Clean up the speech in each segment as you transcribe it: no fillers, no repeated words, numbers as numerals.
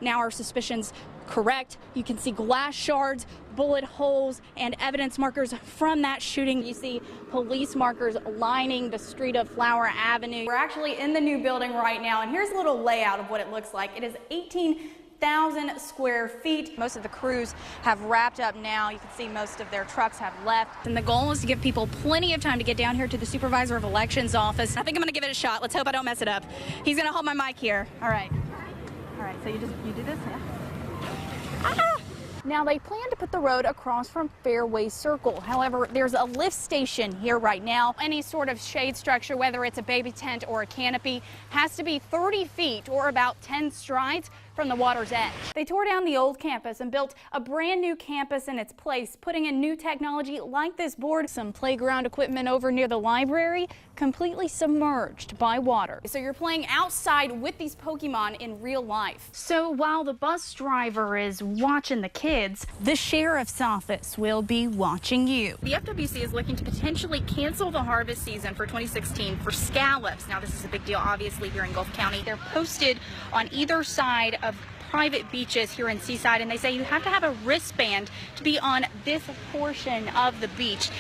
Now our suspicions correct. You can see glass shards, bullet holes, and evidence markers from that shooting. You see police markers lining the street of Flower Avenue. We're actually in the new building right now, and here's a little layout of what it looks like. It is 18,000 square feet. Most of the crews have wrapped up now. You can see most of their trucks have left. And the goal is to give people plenty of time to get down here to the Supervisor of Elections office. I think I'm going to give it a shot. Let's hope I don't mess it up. He's going to hold my mic here. All right. All right, so you do this, yeah. Ah! Now they plan to put the road across from Fairway Circle. However, there's a lift station here right now. Any sort of shade structure, whether it's a baby tent or a canopy, has to be 30 feet or about 10 strides from the water's edge. They tore down the old campus and built a brand new campus in its place, putting in new technology like this board. Some playground equipment over near the library completely submerged by water. So you're playing outside with these Pokemon in real life. So while the bus driver is watching the kids, the sheriff's office will be watching you. The FWC is looking to potentially cancel the harvest season for 2016 for scallops. Now this is a big deal obviously here in Gulf County. They're posted on either side of private beaches here in Seaside, and they say you have to have a wristband to be on this portion of the beach.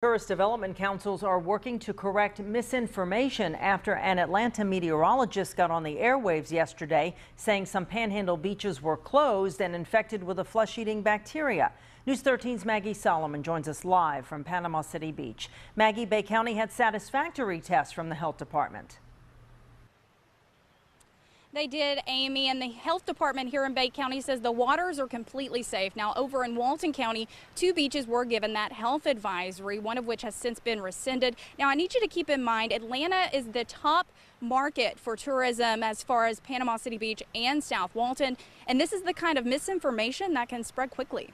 Tourist development councils are working to correct misinformation after an Atlanta meteorologist got on the airwaves yesterday saying some panhandle beaches were closed and infected with a flesh-eating bacteria. News 13's Maggie Solomon joins us live from Panama City Beach. Maggie, Bay County had satisfactory tests from the health department. They did, Amy, and the health department here in Bay County says the waters are completely safe. Now, over in Walton County, 2 beaches were given that health advisory, one of which has since been rescinded. Now, I need you to keep in mind, Atlanta is the top market for tourism as far as Panama City Beach and South Walton, and this is the kind of misinformation that can spread quickly.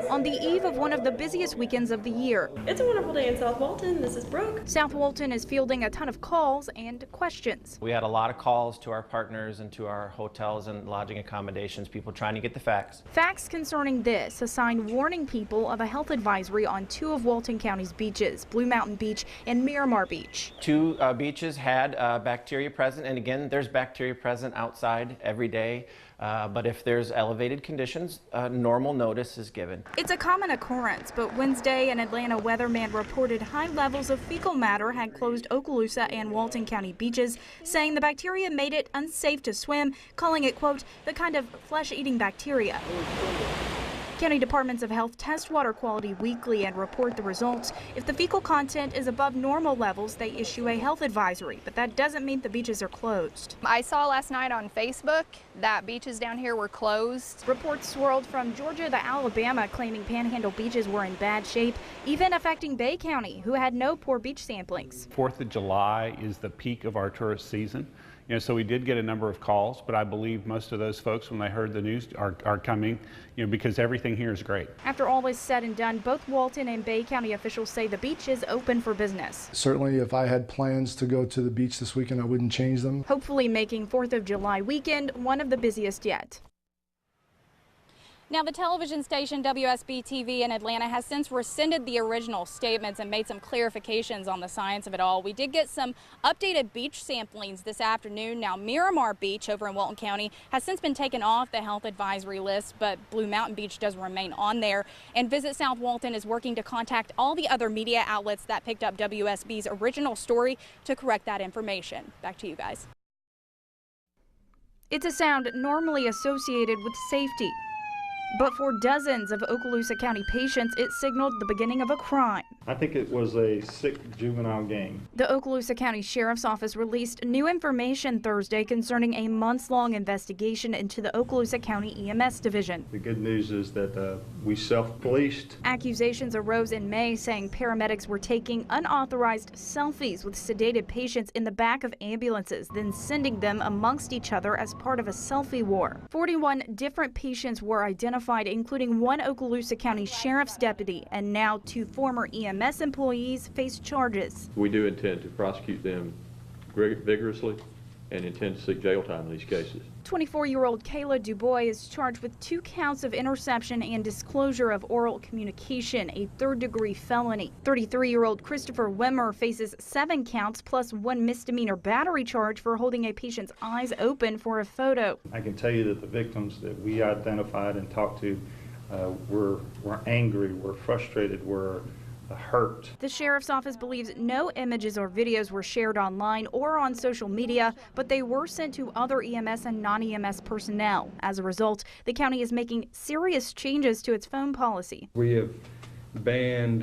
On the eve of one of the busiest weekends of the year. It's a wonderful day in South Walton. This is Brooke. South Walton is fielding a ton of calls and questions. We had a lot of calls to our partners and to our hotels and lodging accommodations, people trying to get the facts. Facts concerning this, a sign warning people of a health advisory on 2 of Walton County's beaches, Blue Mountain Beach and Miramar Beach. 2 beaches had bacteria present, and again, there's bacteria present outside every day. But if there's elevated conditions, normal notice is given. It's a common occurrence, but Wednesday an Atlanta weatherman reported high levels of fecal matter had closed Okaloosa and Walton County beaches, saying the bacteria made it unsafe to swim, calling it, quote, the kind of flesh-eating bacteria. County departments of health test water quality weekly and report the results. If the fecal content is above normal levels, they issue a health advisory, but that doesn't mean the beaches are closed. I saw last night on Facebook that beaches down here were closed. Reports swirled from Georgia to Alabama claiming Panhandle beaches were in bad shape, even affecting Bay County, who had no poor beach samplings. 4th of July is the peak of our tourist season. So we did get a number of calls, but I believe most of those folks, when they heard the news, are coming, because everything here is great. After all is said and done, both Walton and Bay County officials say the beach is open for business. Certainly, if I had plans to go to the beach this weekend, I wouldn't change them. Hopefully making 4th of July weekend one of the busiest yet. Now, the television station WSB-TV in Atlanta has since rescinded the original statements and made some clarifications on the science of it all. We did get some updated beach samplings this afternoon. Now, Miramar Beach over in Walton County has since been taken off the health advisory list, but Blue Mountain Beach does remain on there. And Visit South Walton is working to contact all the other media outlets that picked up WSB's original story to correct that information. Back to you guys. It's a sound normally associated with safety. But for dozens of Okaloosa County patients, it signaled the beginning of a crime. I think it was a sick juvenile gang. The Okaloosa County Sheriff's Office released new information Thursday concerning a months-long investigation into the Okaloosa County EMS division. The good news is that we self-policed. Accusations arose in May saying paramedics were taking unauthorized selfies with sedated patients in the back of ambulances, then sending them amongst each other as part of a selfie war. 41 different patients were identified, including 1 Okaloosa County Sheriff's deputy, and now 2 former EMS employees face charges. We do intend to prosecute them vigorously and intend to seek jail time in these cases. 24-year-old Kayla Dubois is charged with 2 counts of interception and disclosure of oral communication, a third-degree felony. 33-year-old Christopher Wimmer faces 7 counts plus 1 misdemeanor battery charge for holding a patient's eyes open for a photo. I can tell you that the victims that we identified and talked to were angry, were frustrated, were hurt. The sheriff's office believes no images or videos were shared online or on social media, but they were sent to other EMS and non-EMS personnel. As a result, the county is making serious changes to its phone policy. We have banned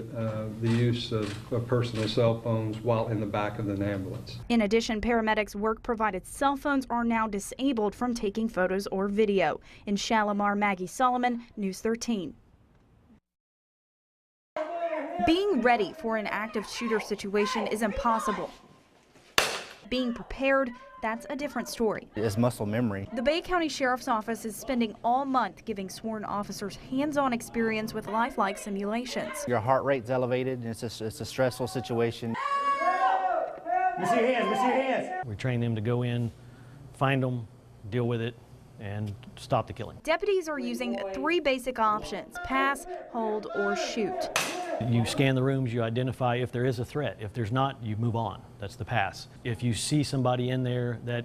the use of personal cell phones while in the back of an ambulance. In addition, paramedics' work-provided cell phones are now disabled from taking photos or video. In Shalimar, Maggie Solomon, News 13. Being ready for an active shooter situation is impossible. Being prepared, that's a different story. It's muscle memory. The Bay County Sheriff's Office is spending all month giving sworn officers hands-on experience with lifelike simulations. Your heart rate's elevated, and it's a stressful situation. Miss your hands, miss your hands. We train them to go in, find them, deal with it, and stop the killing. Deputies are using 3 basic options: pass, hold, or shoot. You scan the rooms, you identify if there is a threat. If there's not, you move on. That's the pass. If you see somebody in there that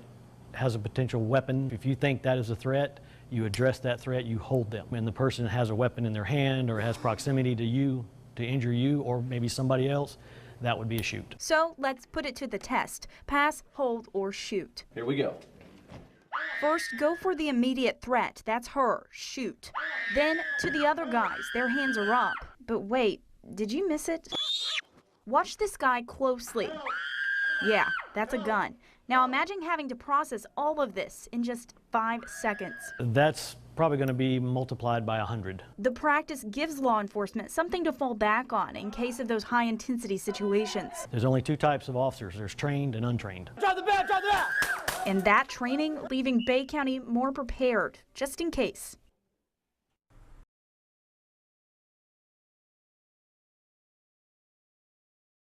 has a potential weapon, if you think that is a threat, you address that threat, you hold them. And the person has a weapon in their hand or has proximity to you to injure you or maybe somebody else, that would be a shoot. So let's put it to the test. Pass, hold, or shoot. Here we go. First, go for the immediate threat. That's her. Shoot. Then to the other guys. Their hands are up. But wait, did you miss it? Watch this guy closely. Yeah, that's a gun. Now imagine having to process all of this in just 5 seconds. That's probably going to be multiplied by 100. The practice gives law enforcement something to fall back on in case of those high-intensity situations. There's only 2 types of officers. There's trained and untrained. Drop the bat, drop the bat! And that training leaving Bay County more prepared, just in case.